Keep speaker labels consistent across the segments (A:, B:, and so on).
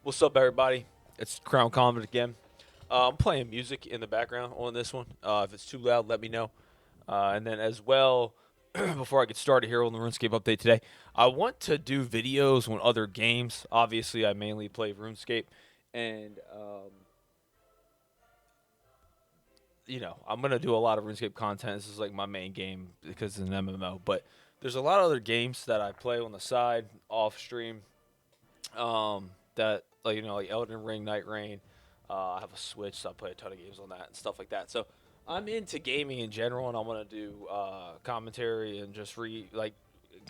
A: What's up, everybody? It's Crown Combat again. I'm playing music in the background on this one. If it's too loud, let me know. And then as well, before I get started here on the RuneScape update today, I want to do videos on other games. Obviously, I mainly play RuneScape, and I'm gonna do a lot of RuneScape content. This is like my main game because it's an MMO. But there's a lot of other games that I play on the side, off stream. That like Elden Ring, Night Rain. I have a Switch, so I play a ton of games on that and stuff like that. So I'm into gaming in general, and I want to do commentary and just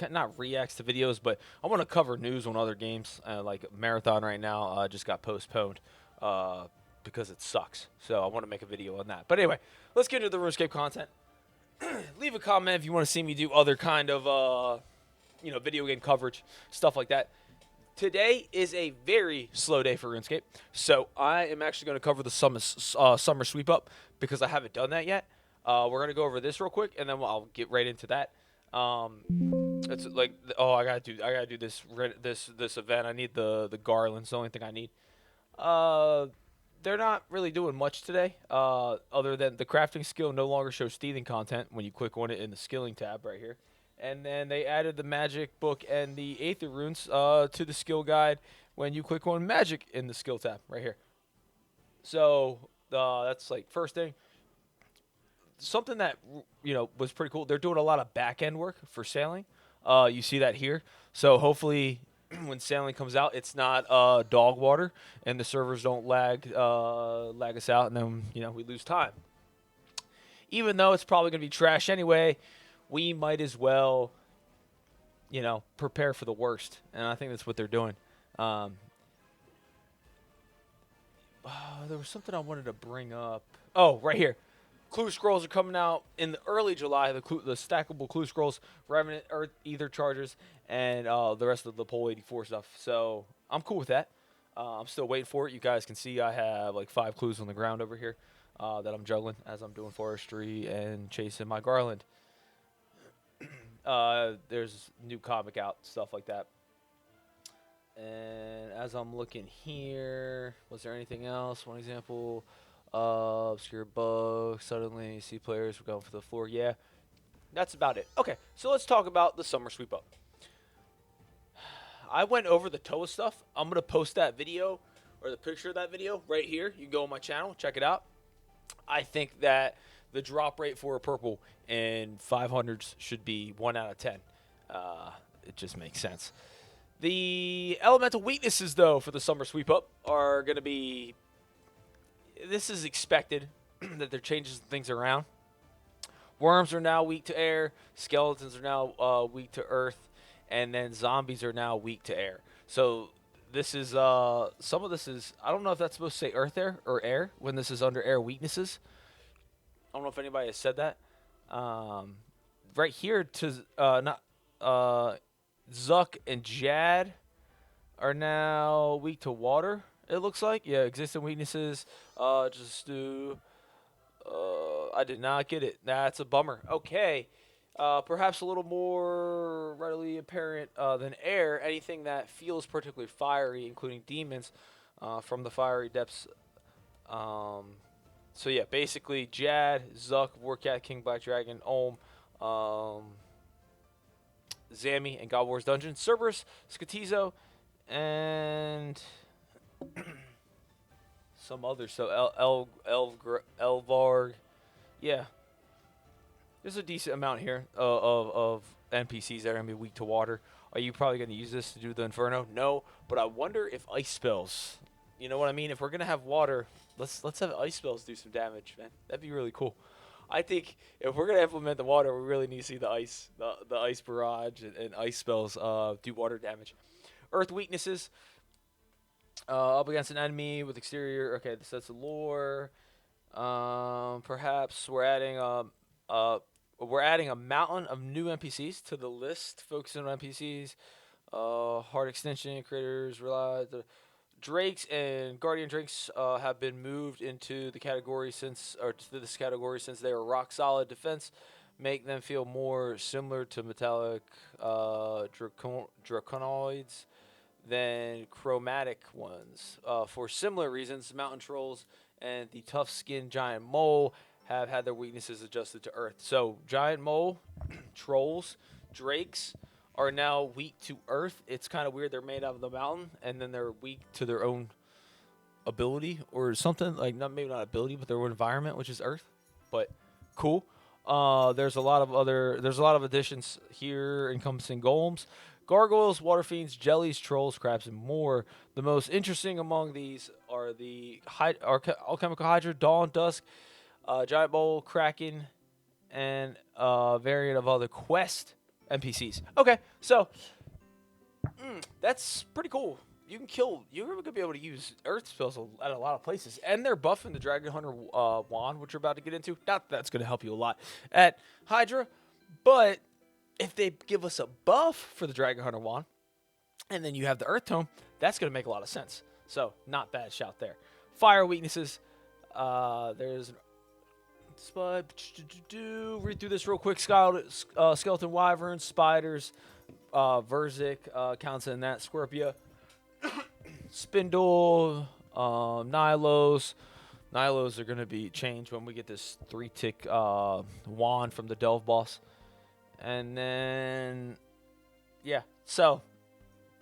A: not reacts to videos, but I want to cover news on other games. Like Marathon right now just got postponed because it sucks. So I want to make a video on that. But anyway, let's get into the RuneScape content. Leave a comment if you want to see me do other kind of video game coverage, stuff like that. Today is a very slow day for RuneScape, so I am actually going to cover the summer sweep up because I haven't done that yet. We're going to go over this real quick, and then I'll get right into that. It's like, I gotta do this event. I need the garlands. The only thing I need. They're not really doing much today, other than the crafting skill no longer shows thieving content when you click on it in the skilling tab right here. And then they added the magic book and the Aether runes to the skill guide when you click on magic in the skill tab right here. So that's like first thing. Something that was pretty cool. They're doing a lot of back end work for sailing. You see that here. So hopefully, when sailing comes out, it's not dog water and the servers don't lag us out, and then we lose time. Even though it's probably gonna be trash anyway, we might as well, prepare for the worst. And I think that's what they're doing. There was something I wanted to bring up. Oh, right here. Clue scrolls are coming out in the early July. The stackable clue scrolls, Revenant, Earth, Ether charges, and the rest of the Pole 84 stuff. So I'm cool with that. I'm still waiting for it. You guys can see I have like 5 clues on the ground over here that I'm juggling as I'm doing forestry and chasing my garland. There's new comic out, stuff like that. And as I'm looking here, was there anything else? One example, obscure bug. Suddenly, you see players going for the floor. Yeah, that's about it. Okay, so let's talk about the summer sweep up. I went over the TOA stuff. I'm gonna post that video or the picture of that video right here. You can go on my channel, check it out. I think that the drop rate for a purple in 500s should be 1 out of 10. It just makes sense. The elemental weaknesses, though, for the summer sweep up are going to be. This is expected that they're changing things around. Worms are now weak to air. Skeletons are now weak to earth. And then zombies are now weak to air. So this is some of this is. I don't know if that's supposed to say earth air or air when this is under air weaknesses. I don't know if anybody has said that. Right here, Zuck and Jad are now weak to water. It looks like, yeah, existing weaknesses. I did not get it. That's a bummer. Okay, perhaps a little more readily apparent than air. Anything that feels particularly fiery, including demons, from the fiery depths. So yeah, basically Jad, Zuck, Warcat, King Black Dragon, Ohm, Zami, and God Wars Dungeon, Cerberus, Skatizo, and some others. So Elvarg. Yeah, there's a decent amount here of NPCs that are gonna be weak to water. Are you probably gonna use this to do the Inferno? No, but I wonder if ice spells. You know what I mean? If we're gonna have water, let's have ice spells do some damage, man. That'd be really cool. I think if we're gonna implement the water, we really need to see the ice barrage and ice spells do water damage. Earth weaknesses up against an enemy with exterior. Okay, that's the lore. Perhaps we're adding a mountain of new NPCs to the list, focusing on NPCs. Hard extension creators realize the Drakes and Guardian Drakes have been moved into the category to this category since they are rock solid defense, make them feel more similar to metallic draconoids than chromatic ones. For similar reasons, mountain trolls and the tough-skinned giant mole have had their weaknesses adjusted to Earth. So giant mole, trolls, drakes are now weak to Earth. It's kind of weird. They're made out of the mountain, and then they're weak to their own ability or something like not maybe not ability, but their own environment, which is Earth. But cool. There's a lot of additions here encompassing golems, gargoyles, water fiends, jellies, trolls, crabs, and more. The most interesting among these are the alchemical hydra, dawn, dusk, giant bowl, kraken, and a variant of other quest NPCs. Okay, so that's pretty cool. You're going to be able to use Earth spells at a lot of places. And they're buffing the Dragon Hunter wand, which we're about to get into. Not that that's going to help you a lot at Hydra, but if they give us a buff for the Dragon Hunter wand, and then you have the Earth Tome, that's going to make a lot of sense. So, not bad shout there. Fire weaknesses. There's read through this real quick. Skeleton wyverns, spiders, Verzik counts in that. Scorpia, Spindle, Nylos. Nylos are going to be changed when we get this 3-tick wand from the Delve boss. And then, yeah, so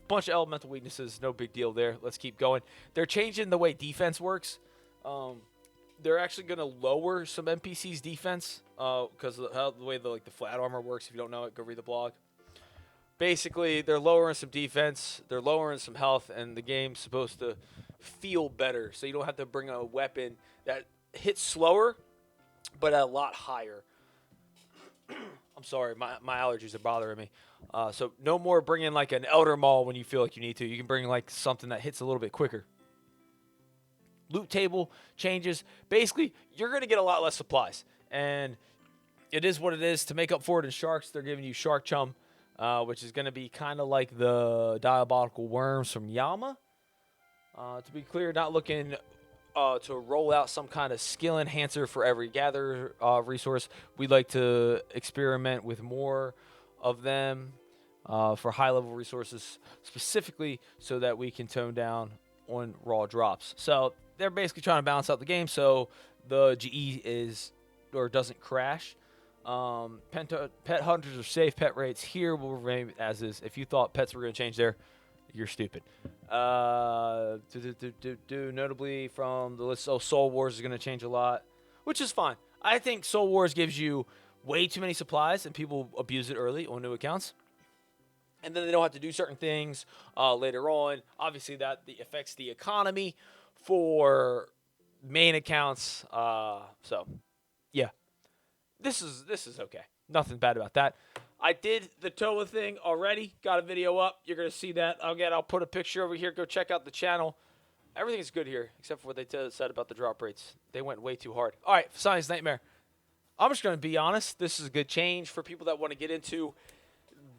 A: bunch of elemental weaknesses, no big deal there. Let's keep going. They're changing the way defense works. They're actually going to lower some NPCs' defense because of the way the flat armor works. If you don't know it, go read the blog. Basically, they're lowering some defense, they're lowering some health, and the game's supposed to feel better. So you don't have to bring a weapon that hits slower, but a lot higher. I'm sorry, my allergies are bothering me. So no more bringing like an Elder Maul when you feel like you need to. You can bring like something that hits a little bit quicker. Loot table changes. Basically, you're going to get a lot less supplies. And it is what it is. To make up for it in sharks, they're giving you Shark Chum, which is going to be kind of like the diabolical worms from Yama. To be clear, not looking to roll out some kind of skill enhancer for every gather resource. We'd like to experiment with more of them for high-level resources, specifically so that we can tone down on raw drops. So they're basically trying to balance out the game so the GE doesn't crash. Pet hunters are safe. Pet rates here will remain as is. If you thought pets were going to change there, you're stupid. Notably from the list, Soul Wars is going to change a lot, which is fine. I think Soul Wars gives you way too many supplies, and people abuse it early on new accounts. And then they don't have to do certain things later on. Obviously, that affects the economy for main accounts. So, yeah, this is okay. Nothing bad about that. I did the Toa thing already. Got a video up. You're going to see that. Again, I'll put a picture over here. Go check out the channel. Everything's good here, except for what they said about the drop rates. They went way too hard. All right, Science Nightmare. I'm just going to be honest. This is a good change for people that want to get into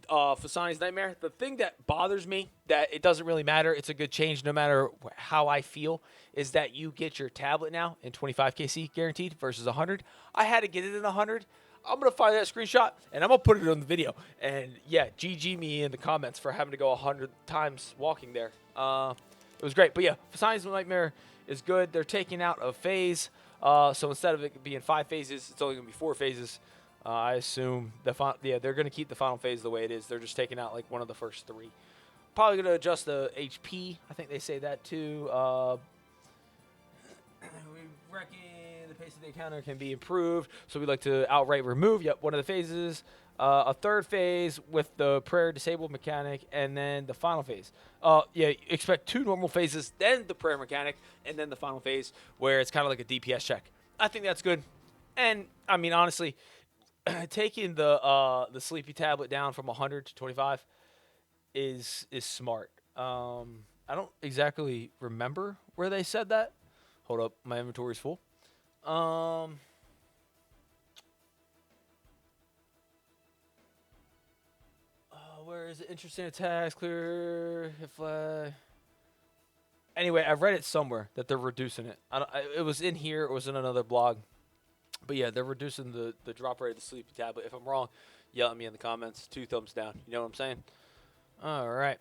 A: Fasani's Nightmare. The thing that bothers me, that it doesn't really matter, it's a good change no matter how I feel, is that you get your tablet now in 25 KC guaranteed versus 100. I had to get it in 100. I'm going to find that screenshot, and I'm going to put it on the video. And, yeah, GG me in the comments for having to go 100 times walking there. It was great. But, yeah, Fasani's Nightmare is good. They're taking out a phase. So instead of it being 5 phases, it's only going to be 4 phases. I assume they're going to keep the final phase the way it is. They're just taking out like one of the first 3. Probably going to adjust the HP. I think they say that too. We reckon the pace of the encounter can be improved, so we'd like to outright remove one of the phases. A 3rd phase with the prayer disabled mechanic, and then the final phase. Expect 2 normal phases, then the prayer mechanic, and then the final phase where it's kind of like a DPS check. I think that's good. And I mean, honestly, taking the sleepy tablet down from 100 to 25 is smart. I don't exactly remember where they said that. Hold up, my inventory's full. Where is it? Interesting attacks, clear, hit flag. Anyway, I've read it somewhere that they're reducing it. It was in here. It was in another blog. But yeah, they're reducing the drop rate of the sleepy tablet. If I'm wrong, yell at me in the comments. 2 thumbs down. You know what I'm saying? All right.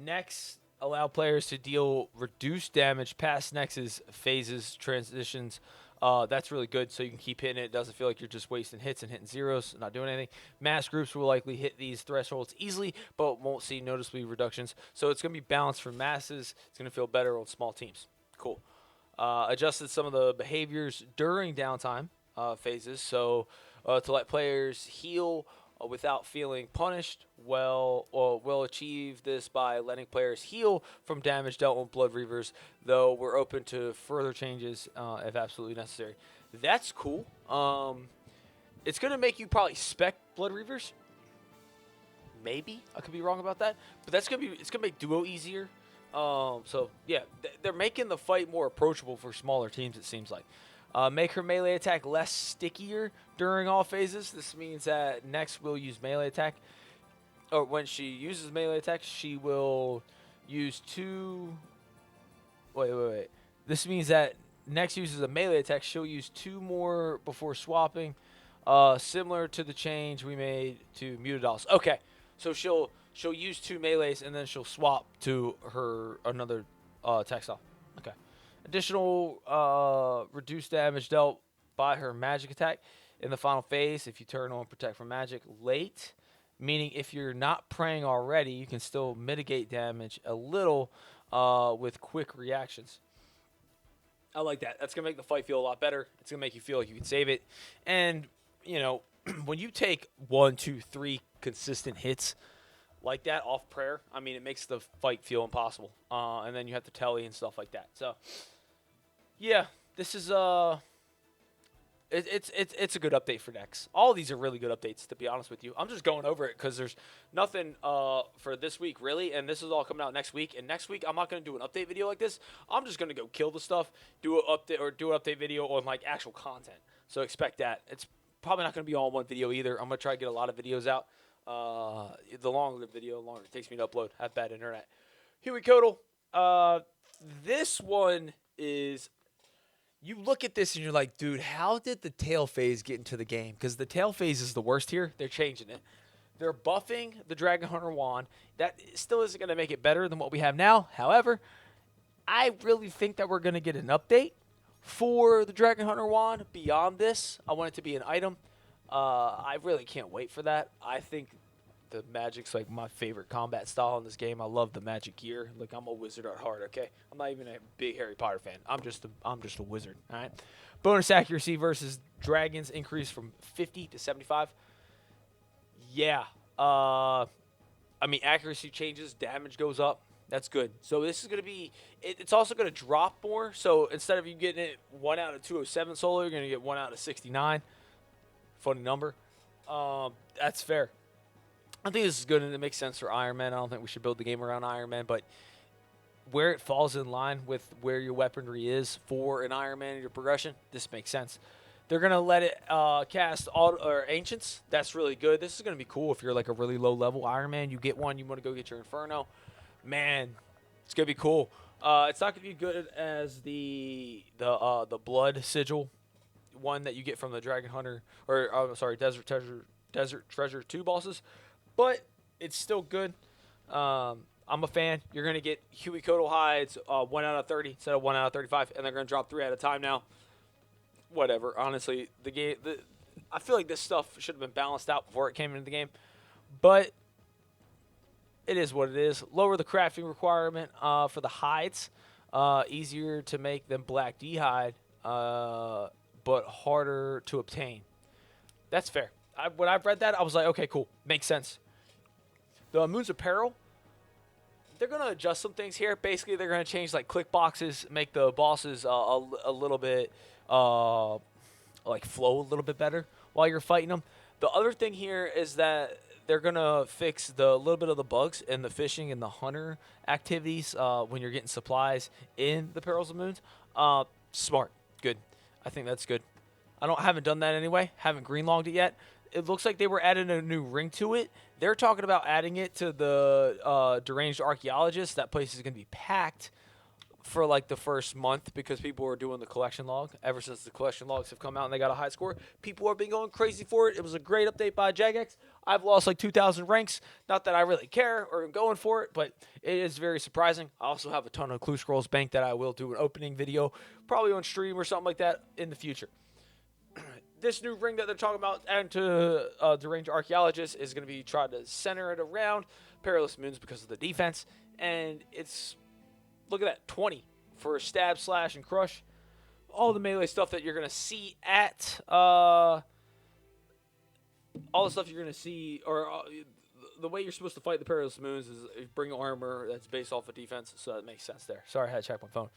A: Next, allow players to deal reduced damage past Nex's phases, transitions. That's really good, so you can keep hitting it. It doesn't feel like you're just wasting hits and hitting zeros, not doing anything. Mass groups will likely hit these thresholds easily, but won't see noticeably reductions. So it's going to be balanced for masses. It's going to feel better on small teams. Cool. Adjusted some of the behaviors during downtime phases, so to let players heal without feeling punished. Well, or will achieve this by letting players heal from damage dealt with blood reavers, though we're open to further changes if absolutely necessary. That's cool. It's gonna make you probably spec blood reavers. Maybe I could be wrong about that, but it's gonna make duo easier. So yeah, they're making the fight more approachable for smaller teams. It seems like. Make her melee attack less stickier during all phases. This means that Nex will use melee attack, or when she uses melee attack, she will use two. Wait. This means that Nex uses a melee attack. She'll use two more before swapping, similar to the change we made to Mutadals. Okay, so she'll use two melees and then she'll swap to her another attack style. Okay. Additional reduced damage dealt by her magic attack in the final phase if you turn on Protect from Magic late, meaning if you're not praying already, you can still mitigate damage a little with quick reactions. I like that. That's going to make the fight feel a lot better. It's going to make you feel like you can save it. And, you know, when you take 1, 2, 3 consistent hits like that off prayer, I mean, it makes the fight feel impossible. And then you have to telly and stuff like that. So, yeah, this is it's a good update for Nex. All of these are really good updates, to be honest with you. I'm just going over it because there's nothing for this week really, and this is all coming out next week. And next week I'm not going to do an update video like this. I'm just going to go kill the stuff, do an update video on like actual content. So expect that. It's probably not going to be all in one video either. I'm going to try to get a lot of videos out. The longer the video, the longer it takes me to upload. I have bad internet. Huey Codal. This one is. You look at this and you're like, dude, how did the tail phase get into the game? Because the tail phase is the worst here. They're changing it. They're buffing the Dragon Hunter wand. That still isn't going to make it better than what we have now. However, I really think that we're going to get an update for the Dragon Hunter wand beyond this. I want it to be an item. I really can't wait for that. I think the Magic's like my favorite combat style in this game. I love the Magic gear. Like, I'm a wizard at heart, okay? I'm not even a big Harry Potter fan. I'm just a wizard, all right? Bonus accuracy versus dragons increased from 50 to 75. Yeah. I mean, accuracy changes, damage goes up. That's good. So this is going to be it's also going to drop more. So instead of you getting it 1 out of 207 solo, you're going to get 1 out of 69. Funny number. That's fair. I think this is good and it makes sense for Iron Man. I don't think we should build the game around Iron Man, but where it falls in line with where your weaponry is for an Iron Man in your progression, this makes sense. They're going to let it cast Ancients. That's really good. This is going to be cool if you're like a really low-level Iron Man. You get one, you want to go get your Inferno. Man, it's going to be cool. It's not going to be good as the Blood Sigil one that you get from the Dragon Hunter, or Desert Treasure 2 bosses. But it's still good. I'm a fan. You're going to get Huey Codal hides 1 out of 30 instead of 1 out of 35, and they're going to drop 3 at a time now. Whatever. Honestly, the game. I feel like this stuff should have been balanced out before it came into the game. But it is what it is. Lower the crafting requirement for the hides. Easier to make than Black D hide, but harder to obtain. That's fair. When I've read that, I was like, okay, cool. Makes sense. The Moon's Apparel, they're going to adjust some things here. Basically, they're going to change like click boxes, make the bosses a little bit like flow a little bit better while you're fighting them. The other thing here is that they're going to fix the little bit of the bugs in the fishing and the hunter activities when you're getting supplies in the Perils of Moons. Smart. Good. I think that's good. Haven't done that anyway. Haven't greenlogged it yet. It looks like they were adding a new ring to it. They're talking about adding it to the Deranged Archaeologist. That place is going to be packed for like the first month because people were doing the collection log. Ever since the collection logs have come out and they got a high score, people have been going crazy for it. It was a great update by Jagex. I've lost like 2,000 ranks. Not that I really care or am going for it, but it is very surprising. I also have a ton of Clue Scrolls bank that I will do an opening video, probably on stream or something like that in the future. This new ring that they're talking about adding to Deranged Archaeologist is going to be trying to center it around Perilous Moons because of the defense. And it's, look at that, 20 for stab, slash, and crush. All the melee stuff that you're going to see at, all the stuff you're going to see, or the way you're supposed to fight the Perilous Moons is bring armor that's based off of defense, so that makes sense there. Sorry, I had to check my phone.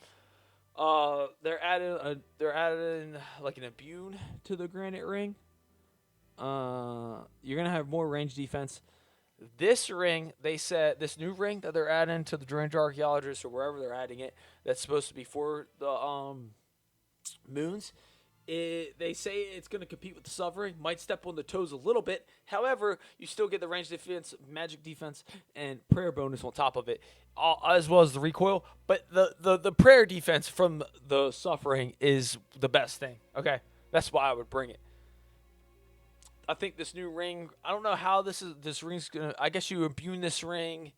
A: They're adding like an imbue to the Granite Ring. You're going to have more range defense. This ring, they said, this new ring that they're adding to the Deranged Archaeologist or wherever they're adding it, that's supposed to be for the moons, they say it's going to compete with the Suffering, might step on the toes a little bit. However, you still get the range defense, magic defense, and prayer bonus on top of it, as well as the recoil. But the prayer defense from the Suffering is the best thing. Okay, that's why I would bring it. I think this new ring, I don't know how this ring's gonna, I guess you imbue this ring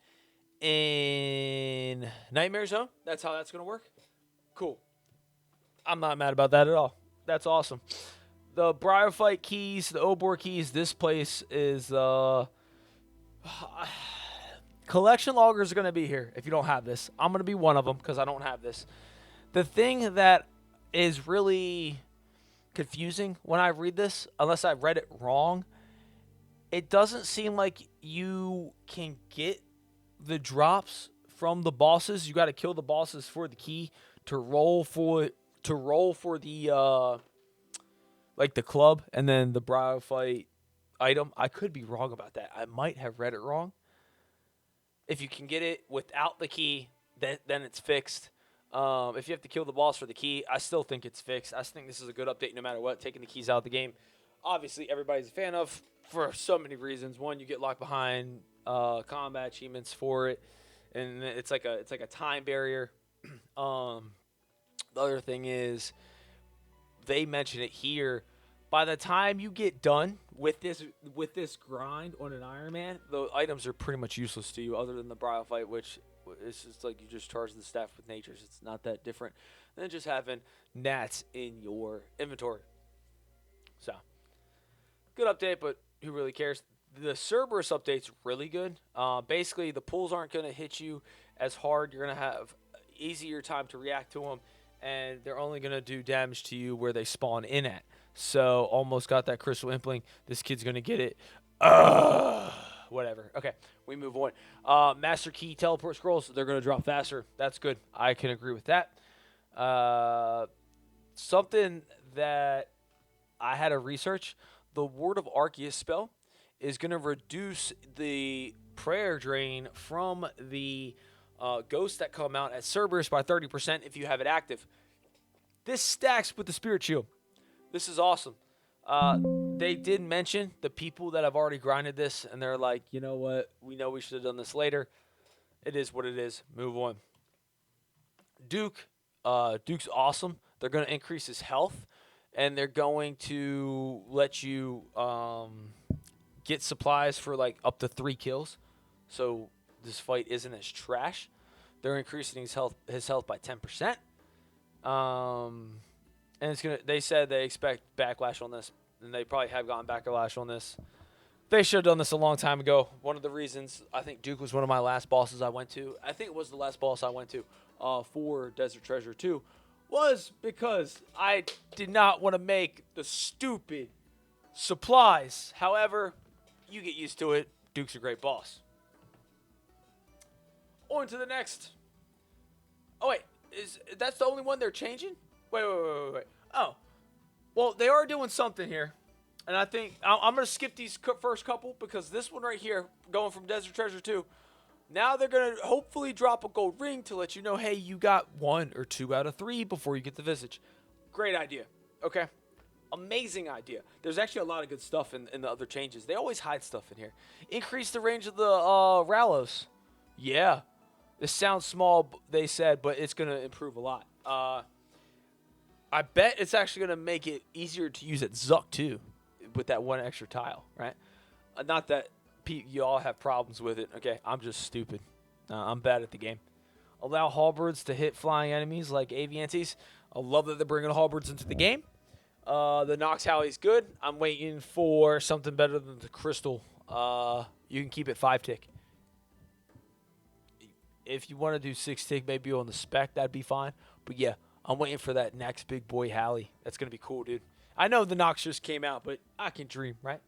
A: in Nightmare Zone. That's how that's gonna work. Cool. I'm not mad about that at all. That's awesome. The Briarfight keys, the Obor keys, this place is collection loggers are gonna be here if you don't have this. I'm gonna be one of them because I don't have this. The thing that is really confusing when I read this, unless I read it wrong, it doesn't seem like you can get the drops from the bosses. You got to kill the bosses for the key to roll for the like the club and then the Briarfight item. I could be wrong about that. I might have read it wrong. If you can get it without the key, then it's fixed. If you have to kill the boss for the key, I still think it's fixed. I think this is a good update no matter what, taking the keys out of the game. Obviously, everybody's a fan of for so many reasons. One, you get locked behind combat achievements for it, and it's like a time barrier. The other thing is, they mention it here. By the time you get done with this grind on an Iron Man, the items are pretty much useless to you, other than the Briarfight, which it's just like you just charge the staff with natures. It's not that different than just having gnats in your inventory. So, good update, but who really cares? The Cerberus update's really good. Basically, the pulls aren't going to hit you as hard. You're going to have easier time to react to them, and they're only going to do damage to you where they spawn in at. So, almost got that Crystal Impling. This kid's going to get it. Whatever. Okay, we move on. Master Key Teleport Scrolls, they're going to drop faster. That's good. I can agree with that. Something that I had to research, the Ward of Arceus spell is going to reduce the prayer drain from the ghosts that come out at Cerberus by 30% if you have it active. This stacks with the Spirit Shield. This is awesome. They did mention the people that have already grinded this, and they're like, you know what? We know we should have done this later. It is what it is. Move on. Duke's awesome. They're going to increase his health, and they're going to let you get supplies for like up to 3 kills. So this fight isn't as trash. They're increasing his health by 10%. And it's gonna. They said they expect backlash on this, and they probably have gotten backlash on this. They should have done this a long time ago. One of the reasons I think Duke was one of my last bosses I went to. I think it was the last boss I went to for Desert Treasure 2, was because I did not want to make the stupid supplies. However, you get used to it. Duke's a great boss. On to the next. Oh wait, that's the only one they're changing? Wait. Oh. Well, they are doing something here. And I think I'm going to skip these first couple because this one right here, going from Desert Treasure 2, now they're going to hopefully drop a gold ring to let you know, hey, you got 1 or 2 out of 3 before you get the Visage. Great idea. Okay. Amazing idea. There's actually a lot of good stuff in the other changes. They always hide stuff in here. Increase the range of the Ralos. Yeah. This sounds small, they said, but it's going to improve a lot. I bet it's actually going to make it easier to use at Zuck, too, with that one extra tile, right? Not that you all have problems with it. Okay, I'm just stupid. I'm bad at the game. Allow halberds to hit flying enemies like aviantes. I love that they're bringing halberds into the game. The Nox Halley's good. I'm waiting for something better than the Crystal. You can keep it 5-tick. If you want to do 6-tick, maybe on the spec, that'd be fine. But yeah, I'm waiting for that next big boy Halley. That's going to be cool, dude. I know the Nox just came out, but I can dream, right?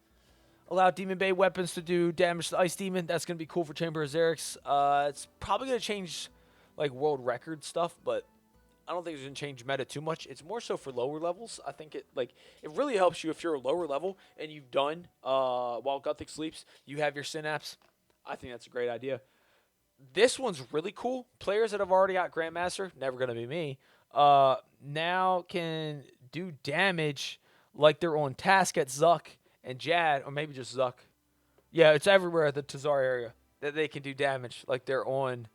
A: Allow Demon Bay weapons to do damage to the Ice Demon. That's going to be cool for Chamber of Xerix. It's probably going to change like world record stuff, but I don't think it's going to change meta too much. It's more so for lower levels. I think it really helps you if you're a lower level and you've done while Gothic sleeps, you have your synapse. I think that's a great idea. This one's really cool. Players that have already got Grandmaster, never going to be me, now can do damage like they're on task at Zuck and Jad, or maybe just Zuck. Yeah, it's everywhere at the Tazar area that they can do damage like they're on.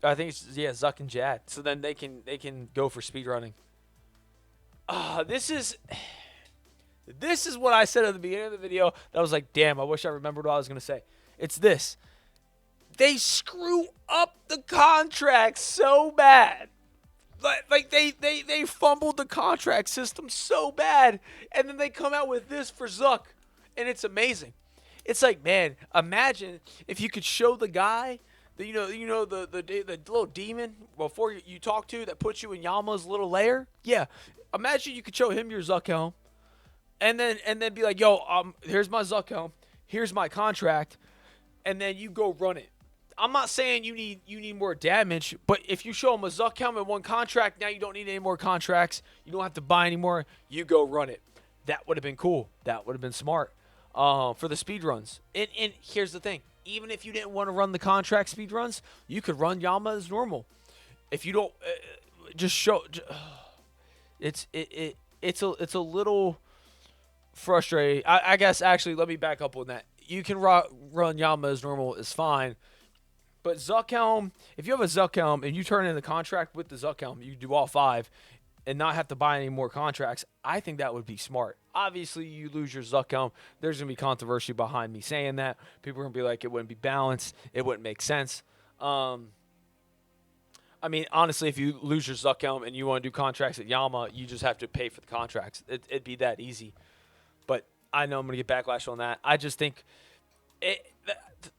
A: I think it's Zuck and Jad. So then they can go for speedrunning. This is what I said at the beginning of the video. That I was like, damn, I wish I remembered what I was gonna say. It's this. They screw up the contract so bad. Like they fumbled the contract system so bad, and then they come out with this for Zuck, and it's amazing. It's like, man, imagine if you could show the guy, the little demon before you talk to that puts you in Yama's little lair. Yeah, imagine you could show him your Zuck helm, and then be like, yo, here's my Zuck helm, here's my contract, and then you go run it. I'm not saying you need more damage, but if you show them a Zuck helmet and one contract, now you don't need any more contracts. You don't have to buy anymore. You go run it. That would have been cool. That would have been smart for the speedruns. And here's the thing. Even if you didn't want to run the contract speedruns, you could run Yama as normal. If you don't, just show. It's a little frustrating. I guess, actually, let me back up on that. You can run Yama as normal is fine. But Zuck Helm, if you have a Zuck Helm and you turn in the contract with the Zuck Helm, you do all 5 and not have to buy any more contracts, I think that would be smart. Obviously, you lose your Zuck Helm. There's going to be controversy behind me saying that. People are going to be like, it wouldn't be balanced. It wouldn't make sense. I mean, honestly, if you lose your Zuck Helm and you want to do contracts at Yama, you just have to pay for the contracts. It'd be that easy. But I know I'm going to get backlash on that. I just think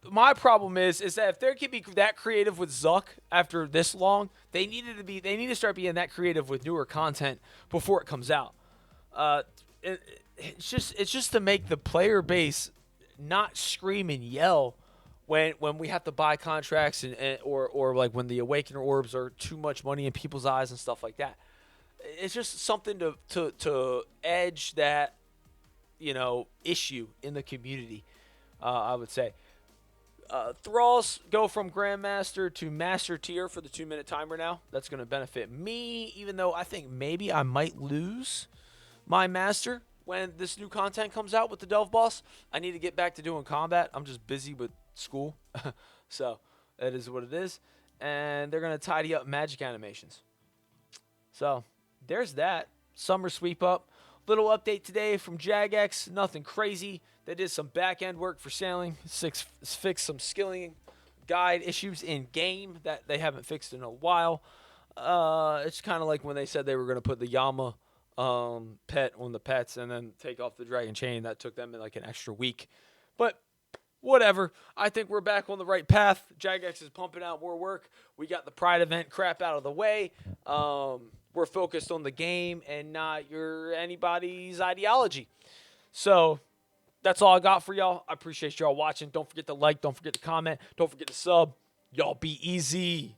A: my problem is that if they can be that creative with Zuck after this long, they need to start being that creative with newer content before it comes out. It's just to make the player base not scream and yell when we have to buy contracts or like when the Awakener orbs are too much money in people's eyes and stuff like that. It's just something to edge that issue in the community. I would say. Thralls go from Grandmaster to Master Tier for the 2-minute timer now. That's going to benefit me, even though I think maybe I might lose my Master when this new content comes out with the Delve Boss. I need to get back to doing combat. I'm just busy with school. So that is what it is. And they're going to tidy up magic animations. So there's that. Summer sweep up. Little update today from Jagex. Nothing crazy. They did some back-end work for sailing, fixed some skilling guide issues in game that they haven't fixed in a while. It's kind of like when they said they were going to put the Yama pet on the pets and then take off the dragon chain. That took them like an extra week. But whatever. I think we're back on the right path. Jagex is pumping out more work. We got the Pride event crap out of the way. We're focused on the game and not anybody's ideology. So that's all I got for y'all. I appreciate y'all watching. Don't forget to like. Don't forget to comment. Don't forget to sub. Y'all be easy.